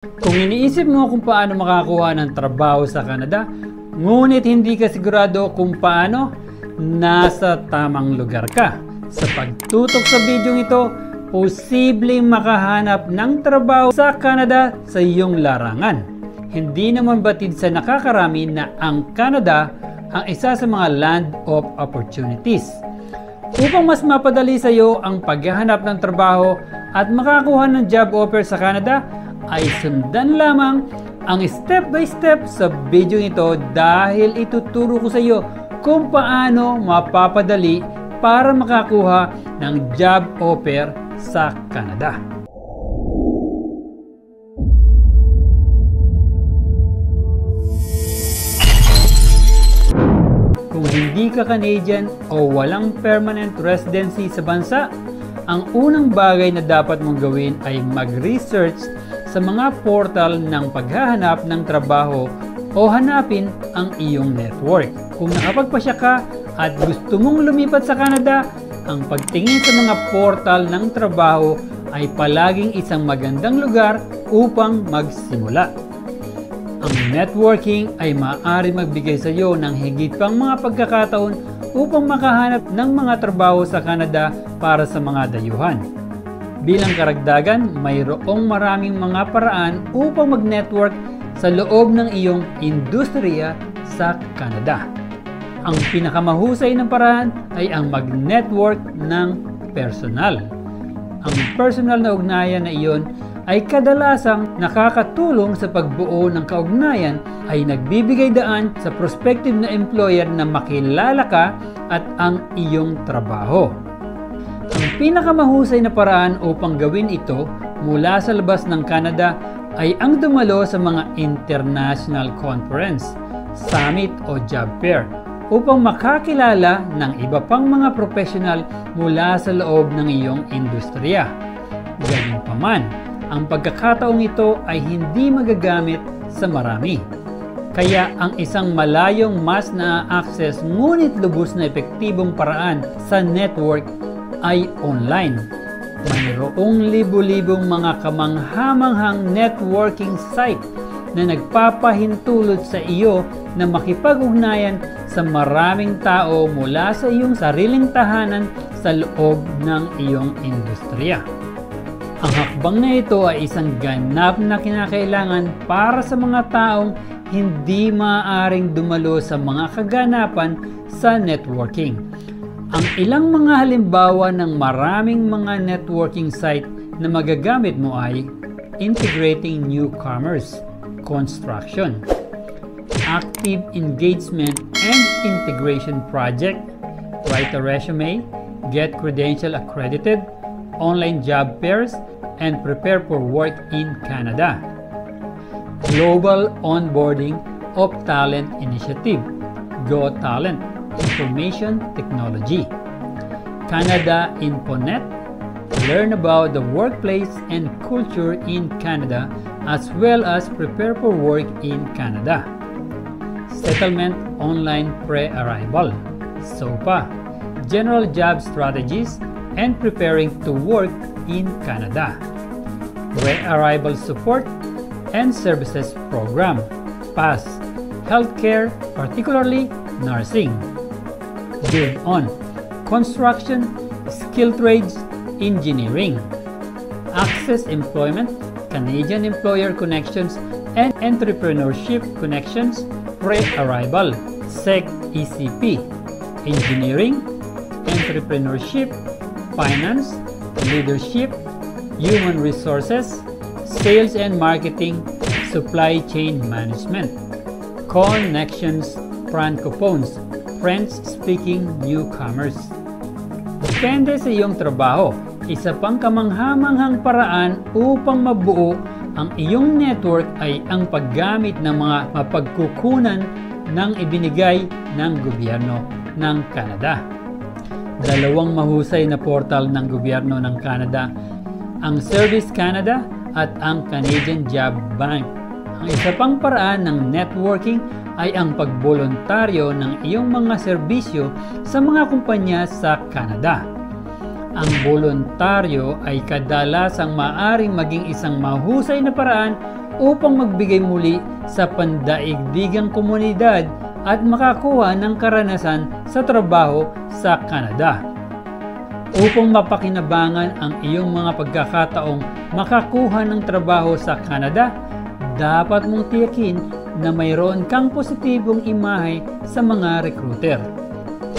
Kung iniisip mo kung paano makakuha ng trabaho sa Canada, ngunit hindi ka sigurado kung paano, nasa tamang lugar ka. Sa pagtutok sa video ito, posibleng makahanap ng trabaho sa Canada sa iyong larangan. Hindi naman batid sa nakakarami na ang Canada ang isa sa mga land of opportunities. Upang mas mapadali sa iyo ang paghahanap ng trabaho at makakuha ng job offer sa Canada, ay sundan lamang ang step by step sa video ito dahil ituturo ko sa iyo kung paano mapapadali para makakuha ng job offer sa Canada. Kung hindi ka Canadian o walang permanent residency sa bansa, ang unang bagay na dapat mong gawin ay mag-research sa mga portal ng paghahanap ng trabaho o hanapin ang iyong network. Kung nakapagpasya ka at gusto mong lumipat sa Canada, ang pagtingin sa mga portal ng trabaho ay palaging isang magandang lugar upang magsimula. Ang networking ay maaari magbigay sa iyo ng higit pang mga pagkakataon upang makahanap ng mga trabaho sa Canada para sa mga dayuhan. Bilang karagdagan, mayroong maraming mga paraan upang mag-network sa loob ng iyong industriya sa Canada. Ang pinakamahusay na paraan ay ang mag-network ng personal. Ang personal na ugnayan na iyon ay kadalasang nakakatulong sa pagbuo ng kaugnayan ay nagbibigay daan sa prospective na employer na makilala ka at ang iyong trabaho. Ang pinakamahusay na paraan upang gawin ito mula sa labas ng Canada ay ang dumalo sa mga international conference, summit o job fair upang makakilala ng iba pang mga professional mula sa loob ng iyong industriya. Gayunpaman, ang pagkakataong ito ay hindi magagamit sa marami. Kaya ang isang malayong mas na-access ngunit lubos na epektibong paraan sa network ay online. Mayroong libu-libong mga kamanghamanghang networking site na nagpapahintulot sa iyo na makipag-ugnayan sa maraming tao mula sa iyong sariling tahanan sa loob ng iyong industriya. Ang hakbang na ito ay isang ganap na kinakailangan para sa mga taong hindi maaaring dumalo sa mga kaganapan sa networking. Ang ilang mga halimbawa ng maraming mga networking site na magagamit mo ay Integrating Newcomers, Construction, Active Engagement and Integration Project, Write a Resume, Get Credential Accredited, Online Job Fairs, and Prepare for Work in Canada. Global Onboarding of Talent Initiative, Go Talent, Information Technology. Canada InfoNet, learn about the workplace and culture in Canada as well as prepare for work in Canada. Settlement Online Pre-Arrival, SOPA, General Job Strategies and Preparing to Work in Canada. Pre-Arrival Support and Services Program, PASS, Healthcare, particularly Nursing. Build on Construction, Skilled Trades, Engineering. Access Employment, Canadian Employer Connections and Entrepreneurship Connections, Pre-Arrival, SEC-ECP. Engineering, Entrepreneurship, Finance, Leadership, Human Resources, Sales and Marketing, Supply Chain Management. Connections, Francophones, French-speaking newcomers. Depende sa iyong trabaho, isa pang kamanghamanghang paraan upang mabuo ang iyong network ay ang paggamit ng mga mapagkukunan ng ibinigay ng gobyerno ng Canada. Dalawang mahusay na portal ng gobyerno ng Canada, ang Service Canada at ang Canadian Job Bank. Ang isa pang paraan ng networking ay ang pagboluntaryo ng iyong mga serbisyo sa mga kumpanya sa Canada. Ang voluntaryo ay kadalasang maaaring maging isang mahusay na paraan upang magbigay muli sa pandaigdigang komunidad at makakuha ng karanasan sa trabaho sa Canada. Upang mapakinabangan ang iyong mga pagkakataong makakuha ng trabaho sa Canada, dapat mong tiyakin na mayroon kang positibong imahe sa mga recruiter.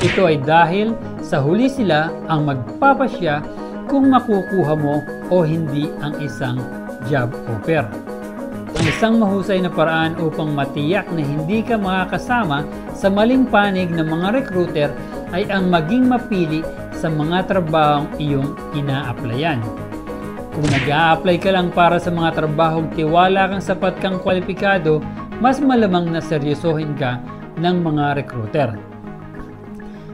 Ito ay dahil sa huli sila ang magpapasya kung makukuha mo o hindi ang isang job offer. Ang isang mahusay na paraan upang matiyak na hindi ka makakasama sa maling panig ng mga recruiter ay ang maging mapili sa mga trabahong iyong ina-applyan. Kung nag-a-apply ka lang para sa mga trabahong tiwala kang sapat kang kwalipikado, mas malamang na seryosohin ka ng mga recruiter.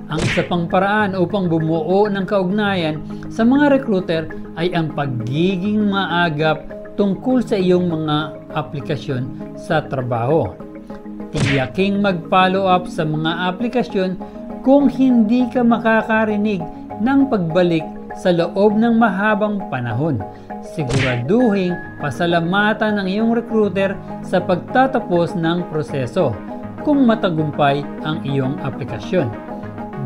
Ang isa pang paraan upang bumuo ng kaugnayan sa mga recruiter ay ang pagiging maagap tungkol sa iyong mga aplikasyon sa trabaho. Tiyaking mag-follow up sa mga aplikasyon kung hindi ka makakarinig ng pagbalik sa loob ng mahabang panahon. Siguraduhin pasalamatan ng iyong recruiter sa pagtatapos ng proseso kung matagumpay ang iyong aplikasyon.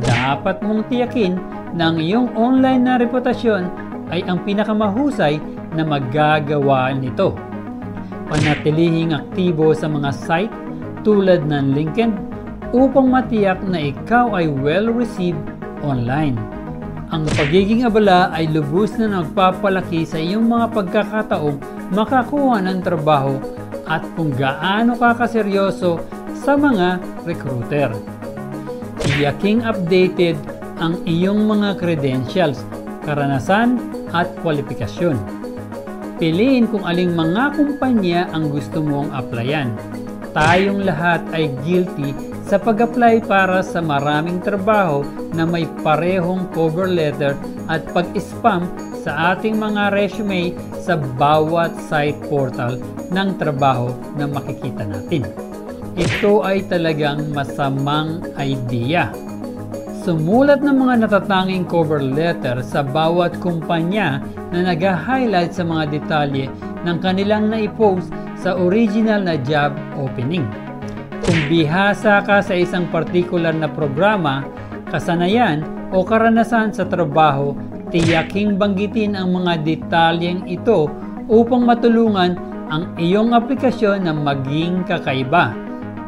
Dapat mong tiyakin na ang iyong online na reputasyon ay ang pinakamahusay na magagawa nito. Panatilihing aktibo sa mga site tulad ng LinkedIn upang matiyak na ikaw ay well-received online. Ang pagiging abala ay lubos na nagpapalaki sa iyong mga pagkakataong makakuha ng trabaho at kung gaano ka kaseryoso sa mga recruiter. Tiyaking updated ang iyong mga credentials, karanasan at kwalifikasyon. Piliin kung aling mga kumpanya ang gusto mong applyan. Tayong lahat ay guilty sa pag-apply para sa maraming trabaho na may parehong cover letter at pag-spam sa ating mga resume sa bawat site portal ng trabaho na makikita natin. Ito ay talagang masamang idea. Sumulat ng mga natatanging cover letter sa bawat kumpanya na nag-highlight sa mga detalye ng kanilang na-post sa original na job opening. Kung bihasa ka sa isang partikular na programa, kasanayan o karanasan sa trabaho, tiyaking banggitin ang mga detalyeng ito upang matulungan ang iyong aplikasyon na maging kakaiba.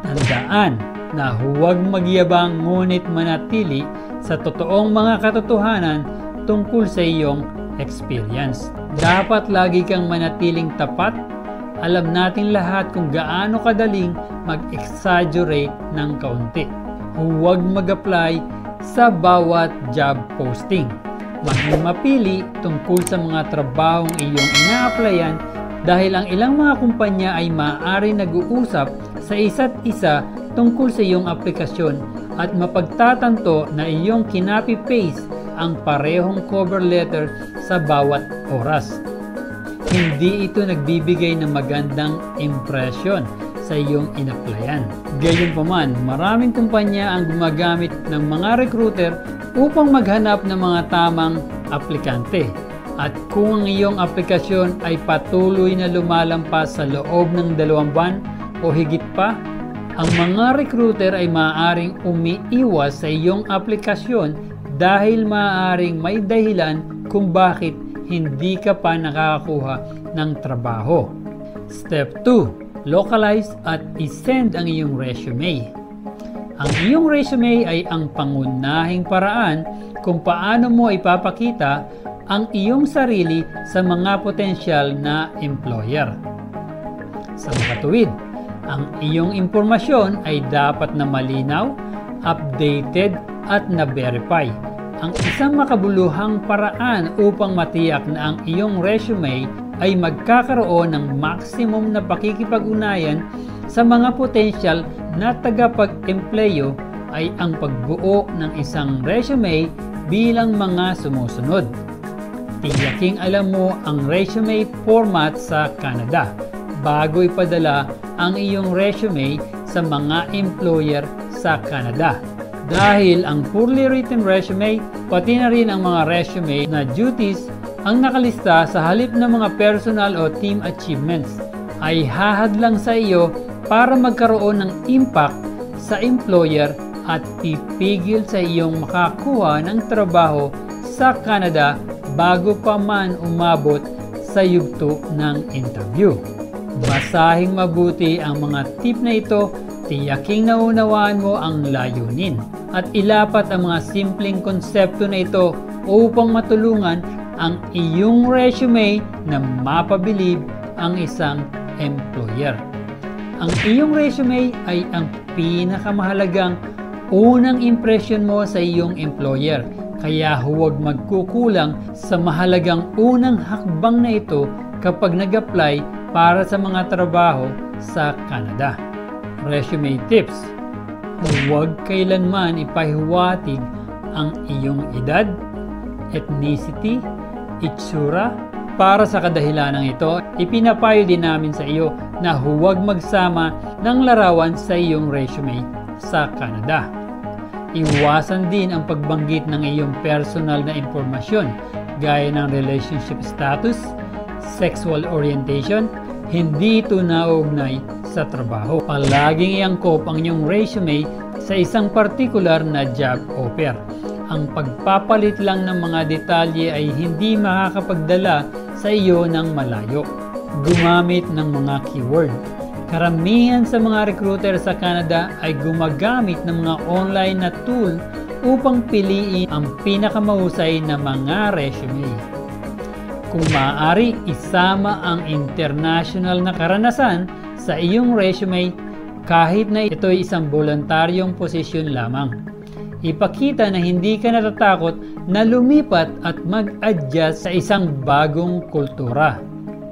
Tandaan na huwag magyabang ngunit manatili sa totoong mga katotohanan tungkol sa iyong experience. Dapat lagi kang manatiling tapat. Alam natin lahat kung gaano kadaling mag-exaggerate ng kaunti. Huwag mag-apply sa bawat job posting. Maging mapili tungkol sa mga trabahong iyong ina-applyan dahil ang ilang mga kumpanya ay maaari nag-uusap sa isa't isa tungkol sa iyong aplikasyon at mapagtatanto na iyong kinapi-paste ang parehong cover letter sa bawat oras. Hindi ito nagbibigay ng magandang impresyon sa iyong in-applyan. Gayunpaman, maraming kumpanya ang gumagamit ng mga recruiter upang maghanap ng mga tamang aplikante. At kung ang iyong aplikasyon ay patuloy na lumalampas sa loob ng 2 buwan o higit pa, ang mga recruiter ay maaaring umiiwas sa iyong aplikasyon dahil maaaring may dahilan kung bakit hindi ka pa nakakakuha ng trabaho. Step 2. Localize at isend ang iyong resume. Ang iyong resume ay ang pangunahing paraan kung paano mo ipapakita ang iyong sarili sa mga potensyal na employer. Sa makatuwid, ang iyong impormasyon ay dapat na malinaw, updated at na-verify. Ang isang makabuluhang paraan upang matiyak na ang iyong resume ay magkakaroon ng maximum na pakikipag-ugnayan sa mga potensyal na tagapag-empleyo ay ang pagbuo ng isang resume bilang mga sumusunod. Tiyaking alam mo ang resume format sa Canada bago ipadala ang iyong resume sa mga employer sa Canada. Dahil ang poorly written resume, pati na rin ang mga resume na duties ang nakalista sa halip ng mga personal o team achievements ay hahadlang sa iyo para magkaroon ng impact sa employer at pipigil sa iyong makakuha ng trabaho sa Canada bago pa man umabot sa yugto ng interview. Basahing mabuti ang mga tip na ito, tiyaking naunawaan mo ang layunin at ilapat ang mga simpleng konsepto na ito upang matulungan ang iyong resume na mapabilib ang isang employer. Ang iyong resume ay ang pinakamahalagang unang impression mo sa iyong employer, kaya huwag magkukulang sa mahalagang unang hakbang na ito kapag nag-apply para sa mga trabaho sa Canada. Resume tips: huwag kailanman ipahiwatig ang iyong edad, ethnicity, itsura. Para sa kadahilanang ito, ipinapayo din namin sa iyo na huwag magsama ng larawan sa iyong resume sa Canada. Iwasan din ang pagbanggit ng iyong personal na impormasyon gaya ng relationship status, sexual orientation. Hindi ito nauugnay sa trabaho. Palaging iangkop ang iyong resume sa isang partikular na job offer. Ang pagpapalit lang ng mga detalye ay hindi makakapagdala sa iyo ng malayo. Gumamit ng mga keyword. Karamihan sa mga recruiter sa Canada ay gumagamit ng mga online na tool upang piliin ang pinakamahusay na mga resume. Kung maaari, isama ang international na karanasan sa iyong resume kahit na ito ay isang voluntaryong posisyon lamang. Ipakita na hindi ka natatakot na lumipat at mag-adjust sa isang bagong kultura.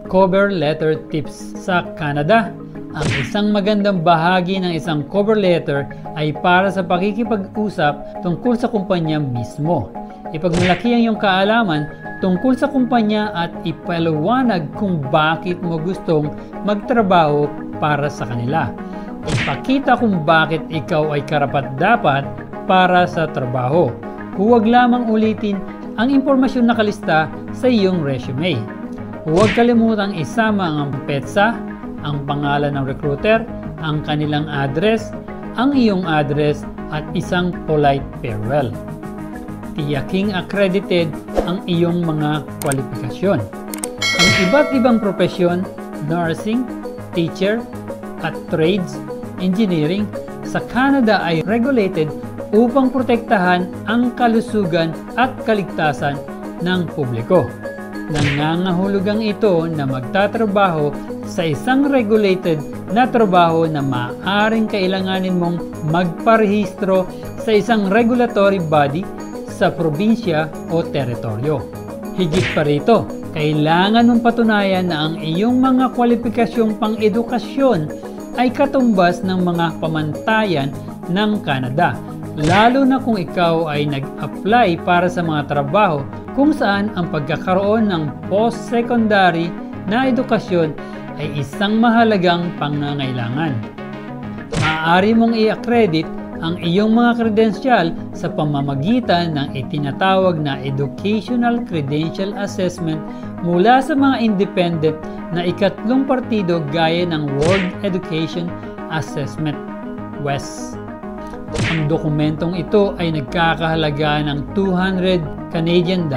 Cover letter tips sa Canada. Ang isang magandang bahagi ng isang cover letter ay para sa pakikipag-usap tungkol sa kumpanya mismo. Ipagmalaki ang iyong kaalaman tungkol sa kumpanya at ipaliwanag kung bakit mo gustong magtrabaho para sa kanila. Ipakita kung bakit ikaw ay karapat-dapat para sa trabaho. Huwag lamang ulitin ang impormasyon na nakalista sa iyong resume. Huwag kalimutang isama ang petsa, ang pangalan ng recruiter, ang kanilang address, ang iyong address at isang polite farewell. Tiyaking accredited ang iyong mga kwalifikasyon. Ang iba't ibang propesyon, nursing, teacher, at trades, engineering, sa Canada ay regulated upang protektahan ang kalusugan at kaligtasan ng publiko. Nangangahulugang ito na magtatrabaho sa isang regulated na trabaho na maaaring kailanganin mong magparehistro sa isang regulatory body sa probinsya o teritoryo. Higit pa rito, kailangan mong patunayan na ang iyong mga kwalipikasyong pang-edukasyon ay katumbas ng mga pamantayan ng Canada, lalo na kung ikaw ay nag-apply para sa mga trabaho kung saan ang pagkakaroon ng post-secondary na edukasyon ay isang mahalagang pangangailangan. Maaari mong i-accredit ang iyong mga kredensyal sa pamamagitan ng itinatawag na Educational Credential Assessment mula sa mga independent na ikatlong partido gaya ng World Education Assessment, WES. Ang dokumentong ito ay nagkakahalaga ng $200 Canadian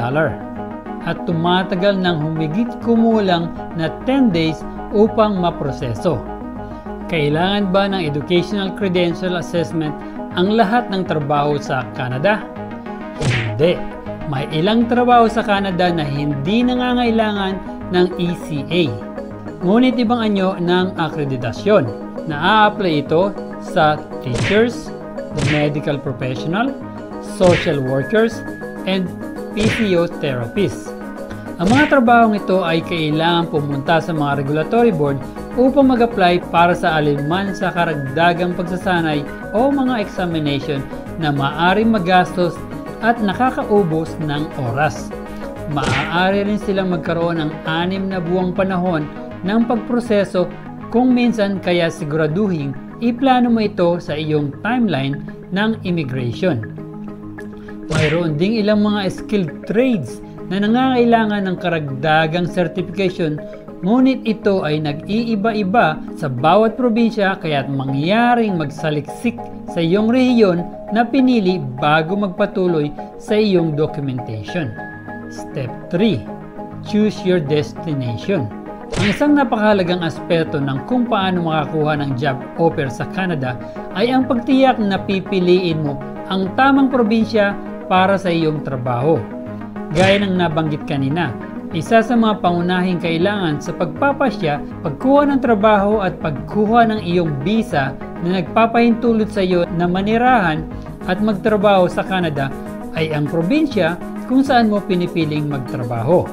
at tumatagal ng humigit kumulang na 10 days upang maproseso. Kailangan ba ng Educational Credential Assessment ang lahat ng trabaho sa Canada? Hindi. May ilang trabaho sa Canada na hindi nangangailangan ng ECA. Ngunit ibang anyo ng akreditasyon. Na-a-apply ito sa teachers, medical professional, social workers, and physiotherapists. Ang mga trabahong ito ay kailangan pumunta sa mga regulatory board upang mag-apply para sa alinman sa karagdagang pagsasanay o mga examination na maaaring magastos at nakakaubos ng oras. Maaari rin silang magkaroon ng 6 na buwang panahon ng pagproseso, kung minsan kaya siguraduhin iplano mo ito sa iyong timeline ng immigration. Mayroon ding ilang mga skilled trades na nangangailangan ng karagdagang certification ngunit ito ay nag-iiba-iba sa bawat probinsya kaya't mangyaring magsaliksik sa iyong rehiyon na pinili bago magpatuloy sa iyong documentation. Step 3. Choose your destination. Ang isang napakahalagang aspeto ng kung paano makakuha ng job offer sa Canada ay ang pagtiyak na pipiliin mo ang tamang probinsya para sa iyong trabaho. Gaya ng nabanggit kanina, isa sa mga pangunahing kailangan sa pagpapasya, pagkuha ng trabaho at pagkuha ng iyong visa na nagpapahintulot sa iyo na manirahan at magtrabaho sa Canada ay ang probinsya kung saan mo pinipiling magtrabaho.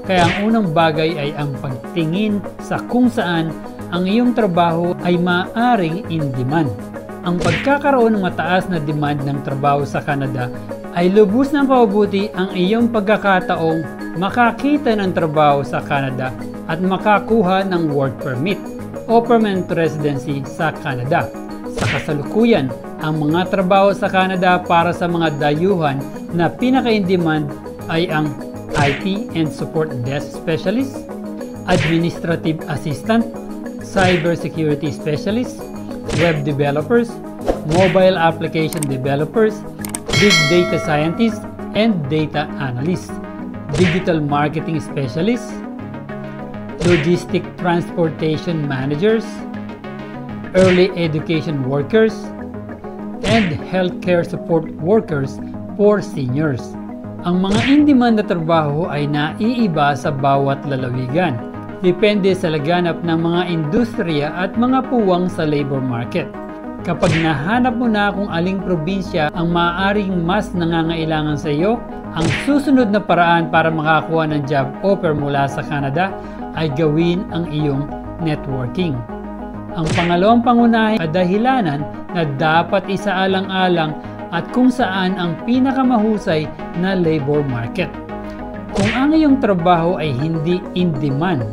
Kaya ang unang bagay ay ang pagtingin sa kung saan ang iyong trabaho ay maaaring in demand. Ang pagkakaroon ng mataas na demand ng trabaho sa Canada ay lubos ng pabubuti ang iyong pagkakataong makakita ng trabaho sa Canada at makakuha ng work permit o permanent residency sa Canada. Sa kasalukuyan, ang mga trabaho sa Canada para sa mga dayuhan na pinaka-in-demand ay ang IT and Support Desk Specialist, Administrative Assistant, Cybersecurity Specialist, Web Developers, Mobile Application Developers, Big Data Scientists and Data Analysts, Digital Marketing Specialists, Logistic Transportation Managers, Early Education Workers, and Healthcare Support Workers for Seniors. Ang mga in-demand na trabaho ay naiiba sa bawat lalawigan. Depende sa laganap ng mga industriya at mga puwang sa labor market. Kapag nahanap mo na kung aling probinsya ang maaaring mas nangangailangan sa iyo, ang susunod na paraan para makakuha ng job offer mula sa Canada ay gawin ang iyong networking. Ang pangalawang pangunahing dahilanan na dapat isaalang-alang at kung saan ang pinakamahusay na labor market. Kung ang iyong trabaho ay hindi in demand,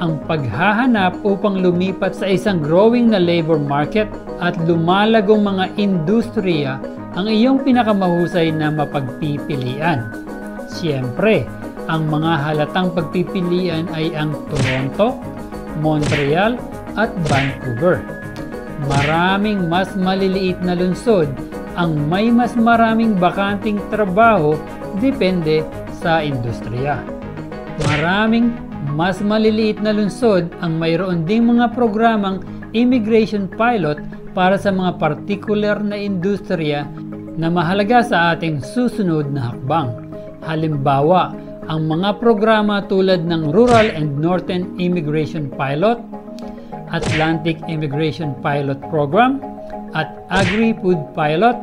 ang paghahanap upang lumipat sa isang growing na labor market at lumalagong mga industriya ang iyong pinakamahusay na mapagpipilian. Siyempre, ang mga halatang pagpipilian ay ang Toronto, Montreal at Vancouver. Maraming mas maliliit na lungsod ang may mas maraming bakanting trabaho depende sa industriya. Maraming mas maliliit na lungsod ang mayroon ding mga programang immigration pilot para sa mga partikular na industriya na mahalaga sa ating susunod na hakbang. Halimbawa, ang mga programa tulad ng Rural and Northern Immigration Pilot, Atlantic Immigration Pilot Program, at Agri-Food Pilot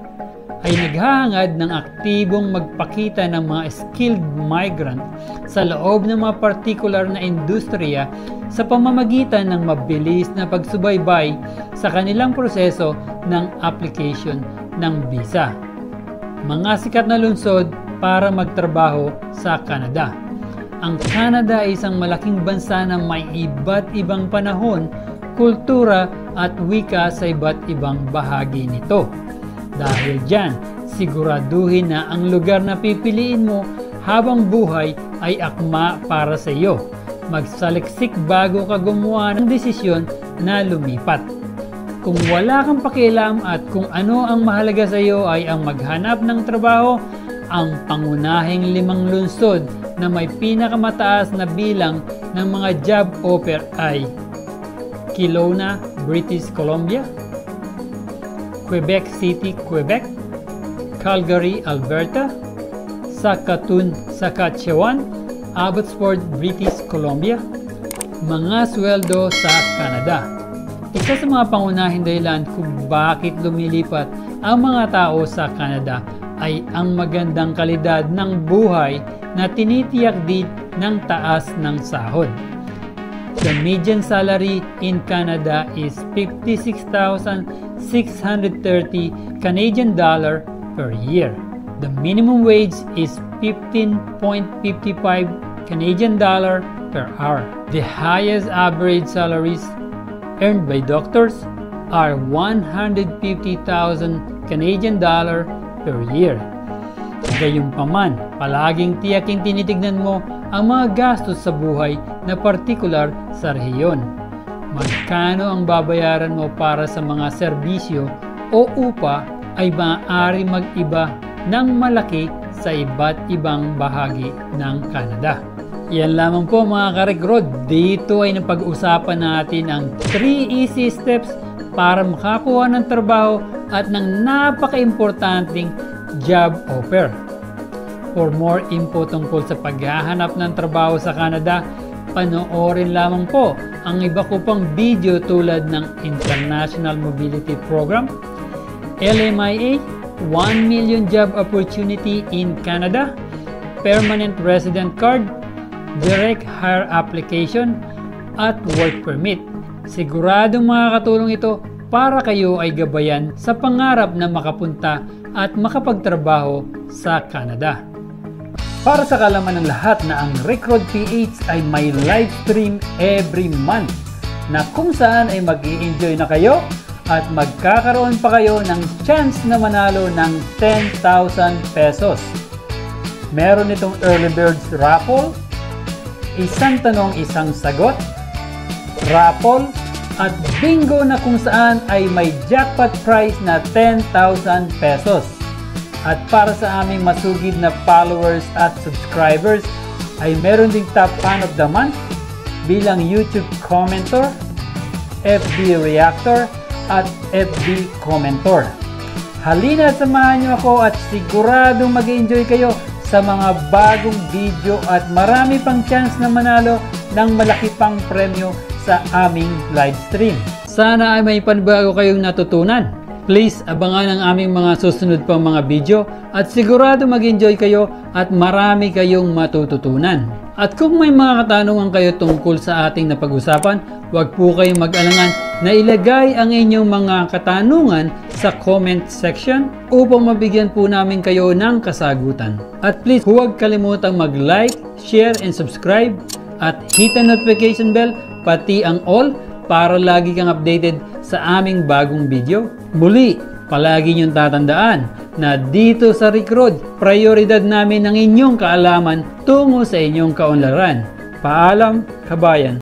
ay naghahangad ng aktibong magpakita ng mga skilled migrant sa loob ng mga partikular na industriya sa pamamagitan ng mabilis na pagsubaybay sa kanilang proseso ng application ng visa. Mga sikat na lungsod para magtrabaho sa Canada. Ang Canada ay isang malaking bansa na may iba't ibang panahon, kultura at wika sa iba't ibang bahagi nito. Dahil dyan, siguraduhin na ang lugar na pipiliin mo habang buhay ay akma para sa iyo. Magsaliksik bago ka gumawa ng desisyon na lumipat. Kung wala kang pakialam at kung ano ang mahalaga sa iyo ay ang maghanap ng trabaho, ang pangunahing 5 lungsod na may pinakamataas na bilang ng mga job offer ay Kelowna, British Columbia, Quebec City, Quebec, Calgary, Alberta, Saskatoon, Saskatchewan, Abbotsford, British Columbia. Mga sweldo sa Canada. Isa sa mga pangunahing dahilan kung bakit lumilipat ang mga tao sa Canada ay ang magandang kalidad ng buhay na tinitiyak din ng taas ng sahod. The median salary in Canada is 56,630 Canadian dollar per year. The minimum wage is 15.55 Canadian dollar per hour. The highest average salaries earned by doctors are 150,000 Canadian dollar per year. Gayunpaman, palaging tiyaking tinitignan mo ang mga gastos sa buhay na partikular sa rehiyon. Magkano ang babayaran mo para sa mga serbisyo o upa ay maaari mag-iba ng malaki sa iba't ibang bahagi ng Canada. Yan lamang po mga ka-Recruit. Dito ay napag-usapan natin ang 3 easy steps para makakuha ng trabaho at ng napaka-importanting job offer. For more info tungkol sa paghahanap ng trabaho sa Canada, panoorin lamang po ang iba ko pang video tulad ng International Mobility Program, LMIA, 1 million job opportunity in Canada, permanent resident card, direct hire application, at work permit. Siguradong makakatulong ito para kayo ay gabayan sa pangarap na makapunta at makapagtrabaho sa Canada. Para sa kalaman ng lahat na ang Recruit PH ay may live stream every month na kung saan ay mag-i-enjoy na kayo at magkakaroon pa kayo ng chance na manalo ng 10,000 pesos. Meron itong early birds raffle, isang tanong isang sagot, raffle, at bingo na kung saan ay may jackpot prize na 10,000 pesos. At para sa aming masugid na followers at subscribers ay meron ding top fan of the month bilang YouTube commenter, FB reactor, at FB commenter. Halina at samahan niyo ako at siguradong mag-enjoy kayo sa mga bagong video at marami pang chance na manalo ng malaki pang premyo sa aming live stream. Sana ay may panibago kayong natutunan. Please abangan ang aming mga susunod pang mga video at sigurado mag-enjoy kayo at marami kayong matututunan. At kung may mga katanungan kayo tungkol sa ating napag-usapan, huwag po kayong mag-alangan na ilagay ang inyong mga katanungan sa comment section upang mabigyan po namin kayo ng kasagutan. At please huwag kalimutang mag-like, share, and subscribe at hit the notification bell pati ang all para lagi kang updated sa aming bagong video. Muli, palagi niyong tatandaan na dito sa Recruit, prioridad namin ang inyong kaalaman tungo sa inyong kaunlaran. Paalam, kabayan!